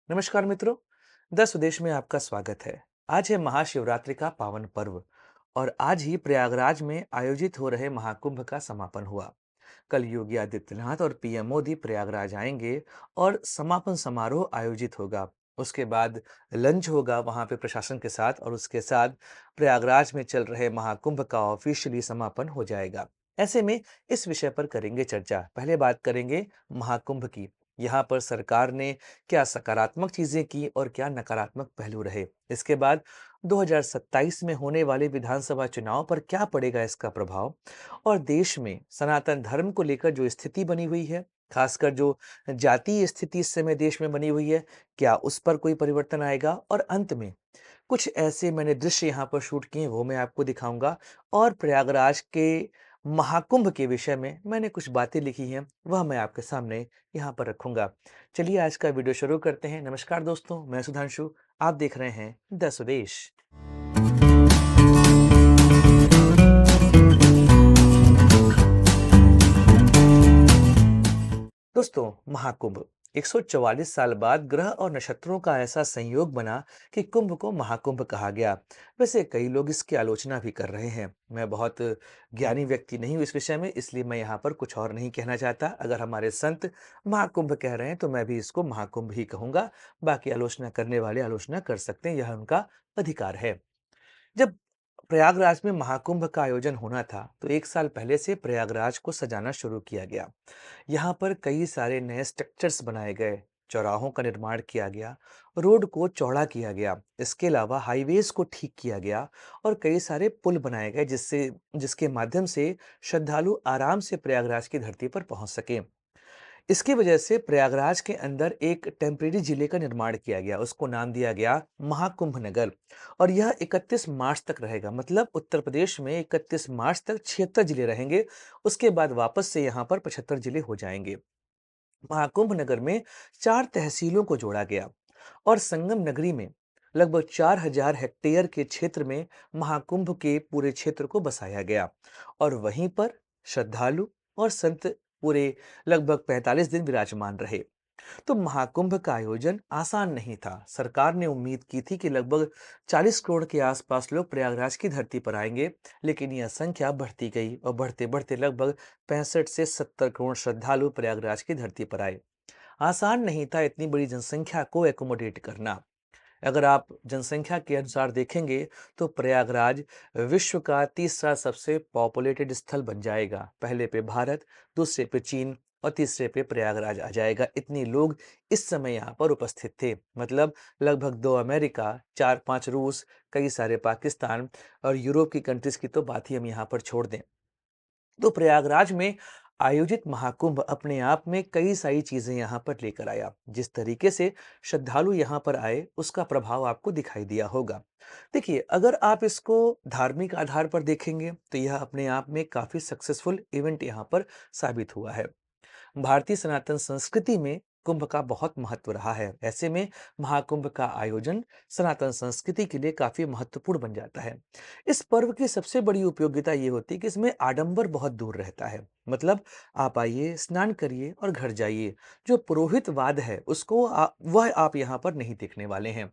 नमस्कार मित्रों। देश विदेश में आपका स्वागत है। आज है महाशिवरात्रि का पावन पर्व और आज ही प्रयागराज में आयोजित हो रहे महाकुंभ का समापन हुआ। कल योगी आदित्यनाथ और पीएम मोदी प्रयागराज आएंगे और समापन समारोह आयोजित होगा। उसके बाद लंच होगा वहां पे प्रशासन के साथ और उसके साथ प्रयागराज में चल रहे महाकुंभ का ऑफिशियली समापन हो जाएगा। ऐसे में इस विषय पर करेंगे चर्चा। पहले बात करेंगे महाकुंभ की। यहाँ पर सरकार ने क्या सकारात्मक चीजें की और क्या नकारात्मक पहलू रहे। इसके बाद 2027 में होने वाले विधानसभा चुनाव पर क्या पड़ेगा इसका प्रभाव, और देश में सनातन धर्म को लेकर जो स्थिति बनी हुई है, खासकर जो जातीय स्थिति इस समय देश में बनी हुई है, क्या उस पर कोई परिवर्तन आएगा। और अंत में कुछ ऐसे मैंने दृश्य यहाँ पर शूट किए वो मैं आपको दिखाऊंगा। और प्रयागराज के महाकुंभ के विषय में मैंने कुछ बातें लिखी हैं वह मैं आपके सामने यहाँ पर रखूंगा। चलिए आज का वीडियो शुरू करते हैं। नमस्कार दोस्तों, मैं सुधांशु। आप देख रहे हैं द स्वदेश। दोस्तों, महाकुंभ 144 साल बाद ग्रह और नक्षत्रों का ऐसा संयोग बना कि कुंभ को महाकुंभ कहा गया। वैसे कई लोग इसकी आलोचना भी कर रहे हैं। मैं बहुत ज्ञानी व्यक्ति नहीं हूं इस विषय में, इसलिए मैं यहाँ पर कुछ और नहीं कहना चाहता। अगर हमारे संत महाकुंभ कह रहे हैं तो मैं भी इसको महाकुंभ ही कहूंगा। बाकी आलोचना करने वाले आलोचना कर सकते हैं, यह उनका अधिकार है। जब प्रयागराज में महाकुंभ का आयोजन होना था तो एक साल पहले से प्रयागराज को सजाना शुरू किया गया। यहाँ पर कई सारे नए स्ट्रक्चर्स बनाए गए, चौराहों का निर्माण किया गया, रोड को चौड़ा किया गया। इसके अलावा हाईवेज को ठीक किया गया और कई सारे पुल बनाए गए जिसके माध्यम से श्रद्धालु आराम से प्रयागराज की धरती पर पहुंच सके। इसकी वजह से प्रयागराज के अंदर एक टेम्परेरी जिले का निर्माण किया गया। उसको नाम दिया गया महाकुंभ नगर और यह 31 मार्च तक रहेगा। मतलब उत्तर प्रदेश में 31 मार्च तक 76 जिले रहेंगे। उसके बाद वापस से यहाँ पर 75 जिले हो जाएंगे। महाकुंभ नगर में 4 तहसीलों को जोड़ा गया और संगम नगरी में लगभग 4000 हेक्टेयर के क्षेत्र में महाकुंभ के पूरे क्षेत्र को बसाया गया और वहीं पर श्रद्धालु और संत पूरे लगभग 45 दिन विराजमान रहे। तो महाकुंभ का आयोजन आसान नहीं था। सरकार ने उम्मीद की थी कि लगभग 40 करोड़ के आसपास लोग प्रयागराज की धरती पर आएंगे, लेकिन यह संख्या बढ़ती गई और बढ़ते बढ़ते लगभग 65 से 70 करोड़ श्रद्धालु प्रयागराज की धरती पर आए। आसान नहीं था इतनी बड़ी जनसंख्या को एकोमोडेट करना। अगर आप जनसंख्या के अनुसार देखेंगे तो प्रयागराज विश्व का तीसरा सबसे पॉपुलेटेड स्थल बन जाएगा। पहले पे भारत, दूसरे पे चीन और तीसरे पे प्रयागराज आ जाएगा। इतने लोग इस समय यहाँ पर उपस्थित थे। मतलब लगभग 2 अमेरिका, 4-5 रूस, कई सारे पाकिस्तान और यूरोप की कंट्रीज की तो बात ही हम यहाँ पर छोड़ दें। तो प्रयागराज में आयोजित महाकुंभ अपने आप में कई सारी चीजें यहाँ पर लेकर आया। जिस तरीके से श्रद्धालु यहाँ पर आए उसका प्रभाव आपको दिखाई दिया होगा। देखिए, अगर आप इसको धार्मिक आधार पर देखेंगे तो यह अपने आप में काफी सक्सेसफुल इवेंट यहाँ पर साबित हुआ है। भारतीय सनातन संस्कृति में कुंभ का बहुत महत्व रहा है। ऐसे में महाकुंभ का आयोजन सनातन संस्कृति के लिए काफी महत्वपूर्ण बन जाता है। इस पर्व की सबसे बड़ी उपयोगिता ये होती है कि इसमें आडंबर बहुत दूर रहता है। मतलब आप आइए, स्नान करिए और घर जाइए। जो पुरोहितवाद है उसको वह आप यहाँ पर नहीं देखने वाले हैं।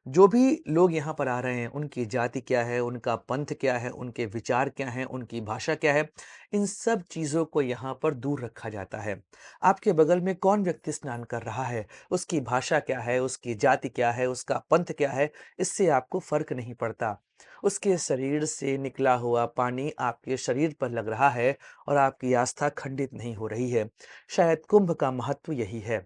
जो भी लोग यहाँ पर आ रहे हैं उनकी जाति क्या है, उनका पंथ क्या है, उनके विचार क्या हैं, उनकी भाषा क्या है, इन सब चीजों को यहाँ पर दूर रखा जाता है। आपके बगल में कौन व्यक्ति स्नान कर रहा है, उसकी भाषा क्या है, उसकी जाति क्या है, उसका पंथ क्या है, इससे आपको फर्क नहीं पड़ता। उसके शरीर से निकला हुआ पानी आपके शरीर पर लग रहा है और आपकी आस्था खंडित नहीं हो रही है। शायद कुंभ का महत्व यही है।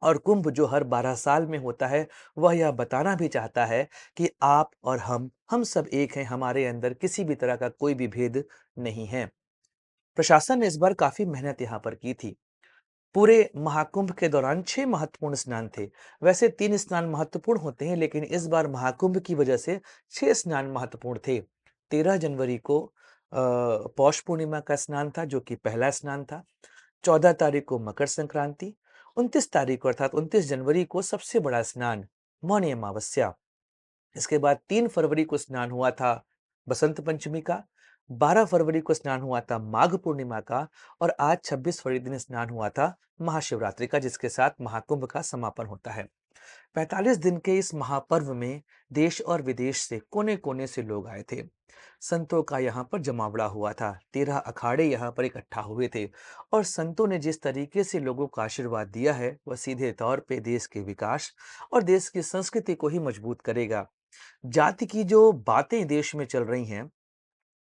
और कुंभ जो हर 12 साल में होता है वह यह बताना भी चाहता है कि आप और हम सब एक हैं। हमारे अंदर किसी भी तरह का कोई भी भेद नहीं है। प्रशासन ने इस बार काफी मेहनत यहाँ पर की थी। पूरे महाकुंभ के दौरान 6 महत्वपूर्ण स्नान थे। वैसे 3 स्नान महत्वपूर्ण होते हैं, लेकिन इस बार महाकुंभ की वजह से 6 स्नान महत्वपूर्ण थे। 13 जनवरी को पौष पूर्णिमा का स्नान था जो कि पहला स्नान था। 14 तारीख को मकर संक्रांति। 29 तारीख को अर्थात 29 जनवरी को सबसे बड़ा स्नान मौनी अमावस्या। इसके बाद 3 फरवरी को स्नान हुआ था बसंत पंचमी का। 12 फरवरी को स्नान हुआ था माघ पूर्णिमा का और आज 26 फरवरी दिन स्नान हुआ था महाशिवरात्रि का, जिसके साथ महाकुंभ का समापन होता है। 45 दिन के इस महापर्व में देश और विदेश से कोने-कोने से लोग आए थे। संतों का यहाँ पर जमावड़ा हुआ था। 13 अखाड़े यहाँ पर इकट्ठा हुए थे और संतों ने जिस तरीके से लोगों को आशीर्वाद दिया है, वह सीधे तौर पे देश के विकास और देश की संस्कृति को ही मजबूत करेगा। जाति की जो बातें देश में चल रही हैं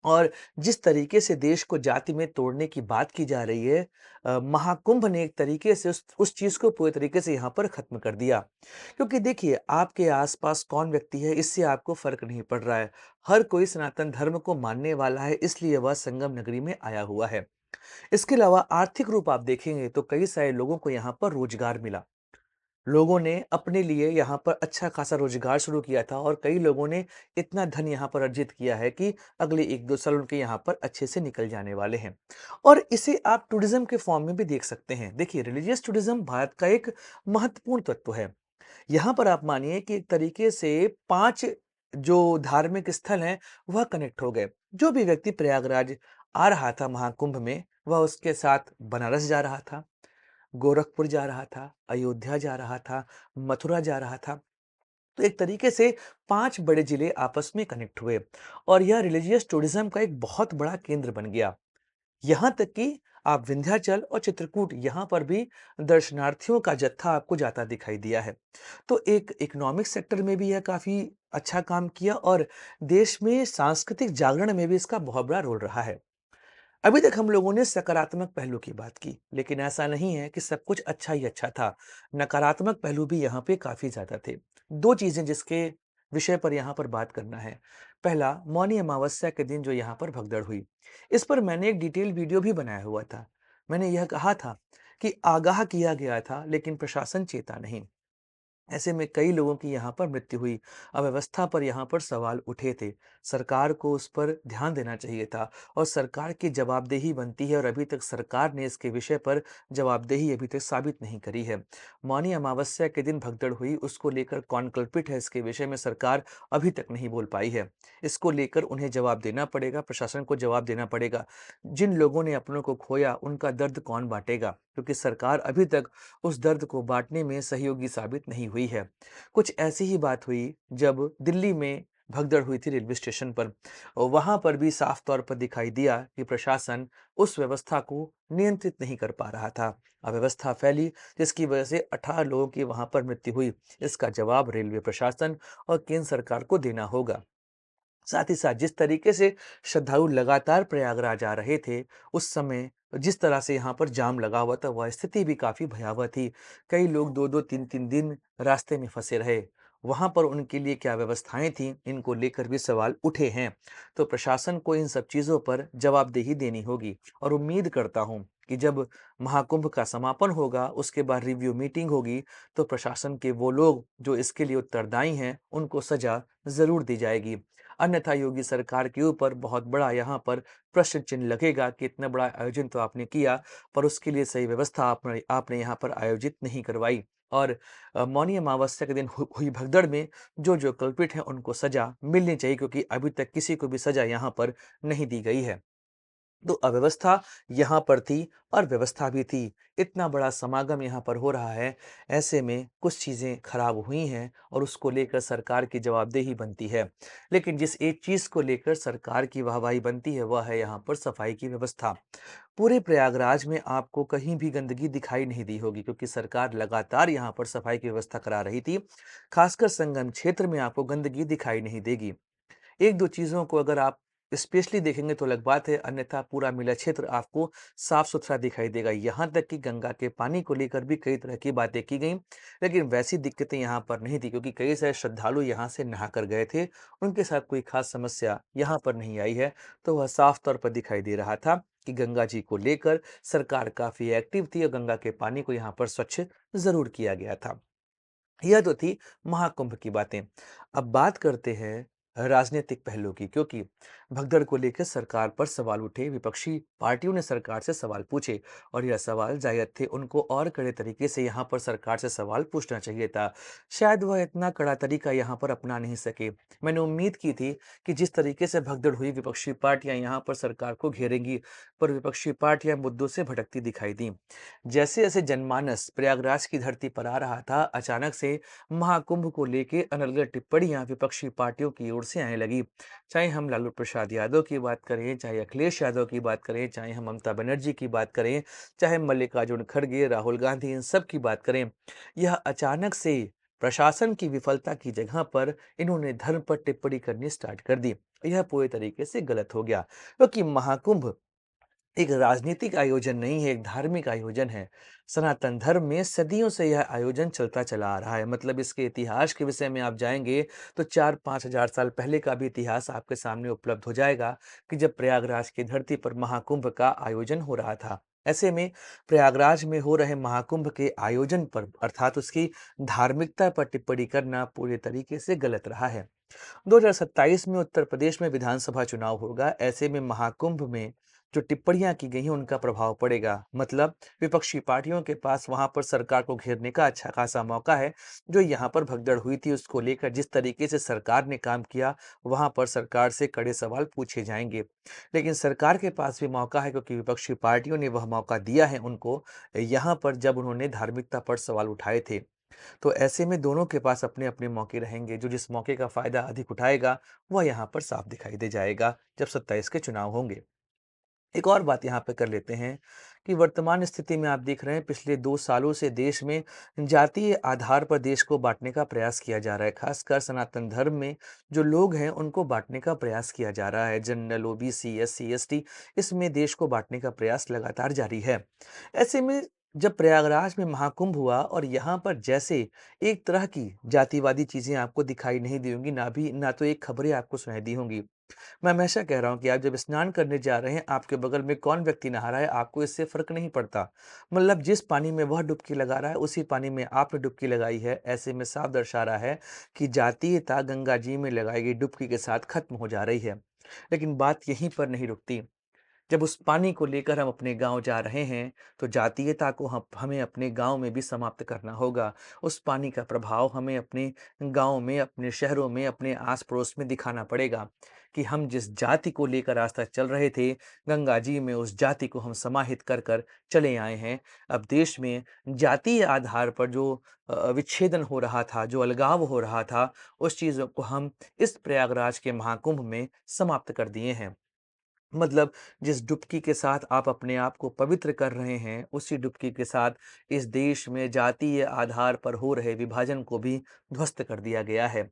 और जिस तरीके से देश को जाति में तोड़ने की बात की जा रही है, महाकुंभ ने एक तरीके से उस चीज़ को पूरे तरीके से यहाँ पर ख़त्म कर दिया। क्योंकि देखिए, आपके आस-पास कौन व्यक्ति है, इससे आपको फ़र्क नहीं पड़ रहा है। हर कोई सनातन धर्म को मानने वाला है, इसलिए वह संगम नगरी में आया हुआ है। इसके अलावा आर्थिक रूप आप देखेंगे तो कई सारे लोगों को यहाँ पर रोज़गार मिला। लोगों ने अपने लिए यहाँ पर अच्छा खासा रोजगार शुरू किया था और कई लोगों ने इतना धन यहाँ पर अर्जित किया है कि अगले 1-2 साल उनके यहाँ पर अच्छे से निकल जाने वाले हैं। और इसे आप टूरिज्म के फॉर्म में भी देख सकते हैं। देखिए, रिलीजियस टूरिज्म भारत का एक महत्वपूर्ण तत्व है। यहाँ पर आप मानिए कि एक तरीके से 5 जो धार्मिक स्थल हैं, वह कनेक्ट हो गए। जो भी व्यक्ति प्रयागराज आ रहा था महाकुंभ में, वह उसके साथ बनारस जा रहा था, गोरखपुर जा रहा था, अयोध्या जा रहा था, मथुरा जा रहा था। तो एक तरीके से 5 बड़े जिले आपस में कनेक्ट हुए और यह रिलीजियस टूरिज्म का एक बहुत बड़ा केंद्र बन गया। यहाँ तक कि आप विंध्याचल और चित्रकूट यहाँ पर भी दर्शनार्थियों का जत्था आपको जाता दिखाई दिया है। तो एक इकोनॉमिक सेक्टर में भी यह काफ़ी अच्छा काम किया और देश में सांस्कृतिक जागरण में भी इसका बहुत बड़ा रोल रहा है। अभी तक हम लोगों ने सकारात्मक पहलू की बात की, लेकिन ऐसा नहीं है कि सब कुछ अच्छा ही अच्छा था। नकारात्मक पहलू भी यहाँ पे काफ़ी ज़्यादा थे। 2 चीज़ें जिसके विषय पर यहाँ पर बात करना है। पहला, मौनी अमावस्या के दिन जो यहाँ पर भगदड़ हुई। इस पर मैंने एक डिटेल वीडियो भी बनाया हुआ था। मैंने यह कहा था कि आगाह किया गया था, लेकिन प्रशासन चेता नहीं। ऐसे में कई लोगों की यहाँ पर मृत्यु हुई। अव्यवस्था पर यहाँ पर सवाल उठे थे। सरकार को उस पर ध्यान देना चाहिए था और सरकार की जवाबदेही बनती है और अभी तक सरकार ने इसके विषय पर जवाबदेही अभी तक साबित नहीं करी है। मौनी अमावस्या के दिन भगदड़ हुई, उसको लेकर कौन कल्पित है, इसके विषय में सरकार अभी तक नहीं बोल पाई है। इसको लेकर उन्हें जवाब देना पड़ेगा, प्रशासन को जवाब देना पड़ेगा। जिन लोगों ने अपनों को खोया, उनका दर्द कौन बाँटेगा? क्योंकि सरकार अभी तक उस दर्द को बाँटने में सहयोगी साबित नहीं हुई है। कुछ ऐसी ही बात हुई जब दिल्ली में भगदड़ हुई थी रेलवे स्टेशन पर और वहाँ पर भी साफ तौर पर दिखाई दिया कि प्रशासन उस व्यवस्था को नियंत्रित नहीं कर पा रहा था। अव्यवस्था फैली, जिसकी वजह से 18 लोगों की वहाँ पर मृत्यु हुई। इसका जवाब रेलवे प्रशासन और केंद्र सरकार को देना होगा। साथ ही साथ जिस तरीके से श्रद्धालु लगातार प्रयागराज आ रहे थे, उस समय जिस तरह से यहाँ पर जाम लगा हुआ था, वह स्थिति भी काफ़ी भयावह थी। कई लोग 2-2 3-3 दिन रास्ते में फँसे रहे। वहाँ पर उनके लिए क्या व्यवस्थाएँ थीं, इनको लेकर भी सवाल उठे हैं। तो प्रशासन को इन सब चीज़ों पर जवाबदेही देनी होगी और उम्मीद करता हूँ कि जब महाकुंभ का समापन होगा, उसके बाद रिव्यू मीटिंग होगी, तो प्रशासन के वो लोग जो इसके लिए उत्तरदायी हैं, उनको सज़ा ज़रूर दी जाएगी। अन्यथा योगी सरकार के ऊपर बहुत बड़ा यहाँ पर प्रश्न चिन्ह लगेगा कि इतना बड़ा आयोजन तो आपने किया, पर उसके लिए सही व्यवस्था आपने आपने यहाँ पर आयोजित नहीं करवाई। और मौनी अमावस्या के दिन हुई भगदड़ में जो कल्प्रिट हैं, उनको सजा मिलनी चाहिए, क्योंकि अभी तक किसी को भी सजा यहाँ पर नहीं दी गई है। तो अव्यवस्था यहाँ पर थी और व्यवस्था भी थी। इतना बड़ा समागम यहाँ पर हो रहा है, ऐसे में कुछ चीज़ें खराब हुई हैं और उसको लेकर सरकार की जवाबदेही बनती है। लेकिन जिस एक चीज़ को लेकर सरकार की वाहवाही बनती है, वह है यहाँ पर सफाई की व्यवस्था। पूरे प्रयागराज में आपको कहीं भी गंदगी दिखाई नहीं दी होगी, क्योंकि सरकार लगातार यहाँ पर सफाई की व्यवस्था करा रही थी। खासकर संगम क्षेत्र में आपको गंदगी दिखाई नहीं देगी। 1-2 चीज़ों को अगर आप स्पेशली देखेंगे तो अलग बात है, अन्यथा पूरा मेला क्षेत्र आपको साफ-सुथरा दिखाई देगा। यहाँ तक कि गंगा के पानी को लेकर भी कई तरह की बातें की गईं, लेकिन वैसी दिक्कतें यहाँ पर नहीं थी, क्योंकि कई सारे श्रद्धालु यहाँ से नहा कर गए थे। उनके साथ कोई खास समस्या यहाँ पर नहीं आई है, तो वह साफ तौर पर दिखाई दे रहा था कि गंगा जी को लेकर सरकार काफ़ी एक्टिव थी और गंगा के पानी को यहाँ पर स्वच्छ ज़रूर किया गया था। यह तो थी महाकुंभ की बातें। अब बात करते हैं राजनीतिक पहलू की, क्योंकि भगदड़ को लेकर सरकार पर सवाल उठे। विपक्षी पार्टियों ने सरकार से सवाल पूछे और यह सवाल जायज थे। उनको और कड़े तरीके से यहाँ पर सरकार से सवाल पूछना चाहिए था। शायद वह इतना कड़ा तरीका यहाँ पर अपना नहीं सके। मैंने उम्मीद की थी कि जिस तरीके से भगदड़ हुई, विपक्षी पार्टियां यहाँ पर सरकार को घेरेंगी, पर विपक्षी पार्टियां मुद्दों से भटकती दिखाई दी। जैसे जैसे जनमानस प्रयागराज की धरती पर आ रहा था, अचानक से महाकुंभ को लेके अनर्गल टिप्पणियां विपक्षी पार्टियों की ओर से आने लगी। चाहे हम लालू प्रसाद यादव की बात करें, चाहे अखिलेश यादव की बात करें, चाहे हम ममता बनर्जी की बात करें, चाहे मल्लिकार्जुन खड़गे, राहुल गांधी, इन सब की बात करें, यह अचानक से प्रशासन की विफलता की जगह पर इन्होंने धर्म पर टिप्पणी करनी स्टार्ट कर दी। यह पूरे तरीके से गलत हो गया, क्योंकि महाकुंभ एक राजनीतिक आयोजन नहीं है, एक धार्मिक आयोजन है। सनातन धर्म में सदियों से यह आयोजन चलता चला आ रहा है। मतलब इसके इतिहास के विषय में आप जाएँगे तो 4-5 हज़ार साल पहले का भी इतिहास आपके सामने उपलब्ध हो जाएगा कि जब प्रयागराज की धरती पर महाकुंभ का आयोजन हो रहा था। ऐसे में प्रयागराज में हो रहे महाकुंभ के आयोजन पर, अर्थात उसकी धार्मिकता पर टिप्पणी करना पूरे तरीके से गलत रहा है। 2027 में उत्तर प्रदेश में विधानसभा चुनाव होगा। ऐसे में महाकुंभ में जो टिप्पणियां की गई हैं उनका प्रभाव पड़ेगा। मतलब विपक्षी पार्टियों के पास वहां पर सरकार को घेरने का अच्छा खासा मौका है। जो यहाँ पर भगदड़ हुई थी उसको लेकर जिस तरीके से सरकार ने काम किया, वहां पर सरकार से कड़े सवाल पूछे जाएंगे। लेकिन सरकार के पास भी मौका है, क्योंकि विपक्षी पार्टियों ने वह मौका दिया है उनको यहाँ पर, जब उन्होंने धार्मिकता पर सवाल उठाए थे। तो ऐसे में दोनों के पास अपने-अपने मौके रहेंगे। जो जिस मौके का फ़ायदा अधिक उठाएगा, वह यहाँ पर साफ दिखाई दे जाएगा, जब 27 के चुनाव होंगे। एक और बात यहाँ पे कर लेते हैं कि वर्तमान स्थिति में आप देख रहे हैं, पिछले 2 सालों से देश में जातीय आधार पर देश को बाँटने का प्रयास किया जा रहा है। ख़ासकर सनातन धर्म में जो लोग हैं, उनको बाँटने का प्रयास किया जा रहा है। जनरल, ओबीसी, एससी, एसटी, इसमें देश को बाँटने का प्रयास लगातार जारी है। ऐसे में जब प्रयागराज में महाकुंभ हुआ और यहाँ पर जैसे एक तरह की जातिवादी चीज़ें आपको दिखाई नहीं दी होंगी, ना तो एक खबरें आपको सुनाई दी होंगी। मैं हमेशा कह रहा हूँ कि आप जब स्नान करने जा रहे हैं, आपके बगल में कौन व्यक्ति नहा रहा है, आपको इससे फ़र्क नहीं पड़ता। मतलब जिस पानी में वह डुबकी लगा रहा है, उसी पानी में आपने डुबकी लगाई है। ऐसे में साफ दर्शा रहा है कि जातीयता गंगा जी में लगाई गई डुबकी के साथ खत्म हो जा रही है। लेकिन बात यहीं पर नहीं रुकती। जब उस पानी को लेकर हम अपने गाँव जा रहे हैं, तो जातीयता को हम हमें अपने गाँव में भी समाप्त करना होगा। उस पानी का प्रभाव हमें अपने गाँव में, अपने शहरों में, अपने आस-पड़ोस में दिखाना पड़ेगा कि हम जिस जाति को लेकर आज तक चल रहे थे, गंगा जी में उस जाति को हम समाहित कर कर चले आए हैं। अब देश में जातीय आधार पर जो विच्छेदन हो रहा था, जो अलगाव हो रहा था, उस चीज़ों को हम इस प्रयागराज के महाकुंभ में समाप्त कर दिए हैं। मतलब जिस डुबकी के साथ आप अपने आप को पवित्र कर रहे हैं, उसी डुबकी के साथ इस देश में जातीय आधार पर हो रहे विभाजन को भी ध्वस्त कर दिया गया है।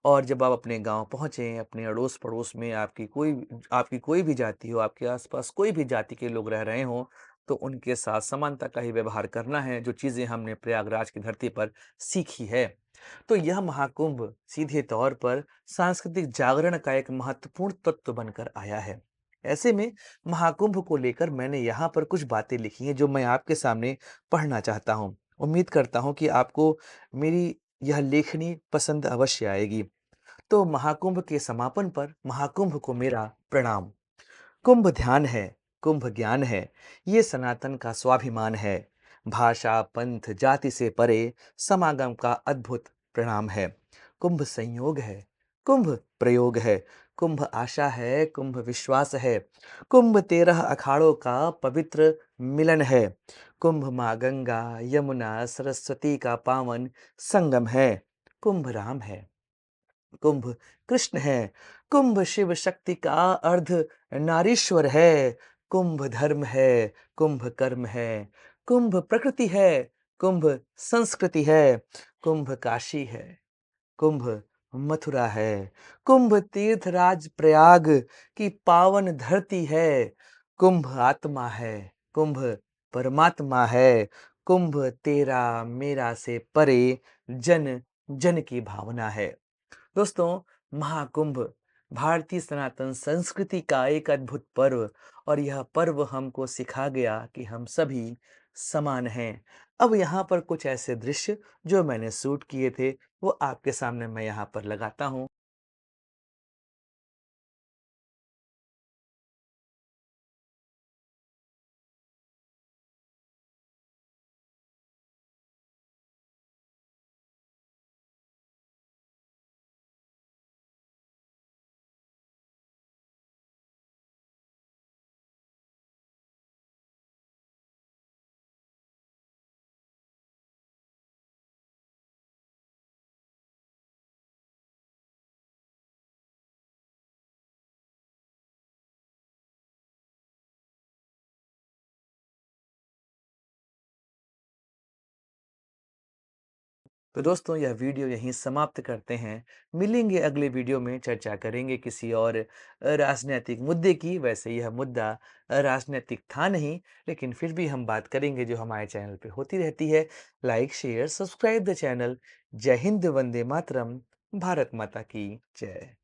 और जब आप अपने गाँव पहुँचे, अपने अड़ोस-पड़ोस में आपकी कोई भी जाति हो, आपके आस-पास कोई भी जाति के लोग रह रहे हों, तो उनके साथ समानता का ही व्यवहार करना है, जो चीज़ें हमने प्रयागराज की धरती पर सीखी है। तो यह महाकुंभ सीधे तौर पर सांस्कृतिक जागरण का एक महत्वपूर्ण तत्व बनकर आया है। ऐसे में महाकुंभ को लेकर मैंने यहाँ पर कुछ बातें लिखी हैं, जो मैं आपके सामने पढ़ना चाहता हूँ। उम्मीद करता हूँ कि आपको मेरी यह लेखनी पसंद अवश्य आएगी। तो महाकुंभ के समापन पर महाकुंभ को मेरा प्रणाम। कुंभ ध्यान है, कुंभ ज्ञान है, ये सनातन का स्वाभिमान है। भाषा, पंथ, जाति से परे समागम का अद्भुत प्रणाम है। कुंभ संयोग है, कुंभ प्रयोग है, कुंभ आशा है, कुंभ विश्वास है। कुंभ 13 अखाड़ों का पवित्र मिलन है। कुंभ माँ गंगा, यमुना, सरस्वती का पावन संगम है। कुंभ राम है, कुंभ कृष्ण है, कुंभ शिव शक्ति का अर्ध नारीश्वर है, कुंभ धर्म है, कुंभ कर्म है, कुंभ प्रकृति है, कुंभ संस्कृति है, कुंभ काशी है, कुंभ मथुरा है, कुंभ तीर्थराज प्रयाग की पावन धरती है, कुंभ आत्मा है, कुंभ परमात्मा है, कुंभ तेरा मेरा से परे जन जन की भावना है। दोस्तों, महाकुंभ भारतीय सनातन संस्कृति का एक अद्भुत पर्व, और यह पर्व हमको सिखा गया कि हम सभी समान हैं। अब यहाँ पर कुछ ऐसे दृश्य, जो मैंने शूट किए थे, वो आपके सामने मैं यहाँ पर लगाता हूँ। तो दोस्तों यह वीडियो यहीं समाप्त करते हैं। मिलेंगे अगले वीडियो में, चर्चा करेंगे किसी और राजनीतिक मुद्दे की। वैसे यह मुद्दा राजनीतिक था नहीं, लेकिन फिर भी हम बात करेंगे जो हमारे चैनल पे होती रहती है। Like, share, subscribe the channel. जय हिंद, वंदे मातरम, भारत माता की जय।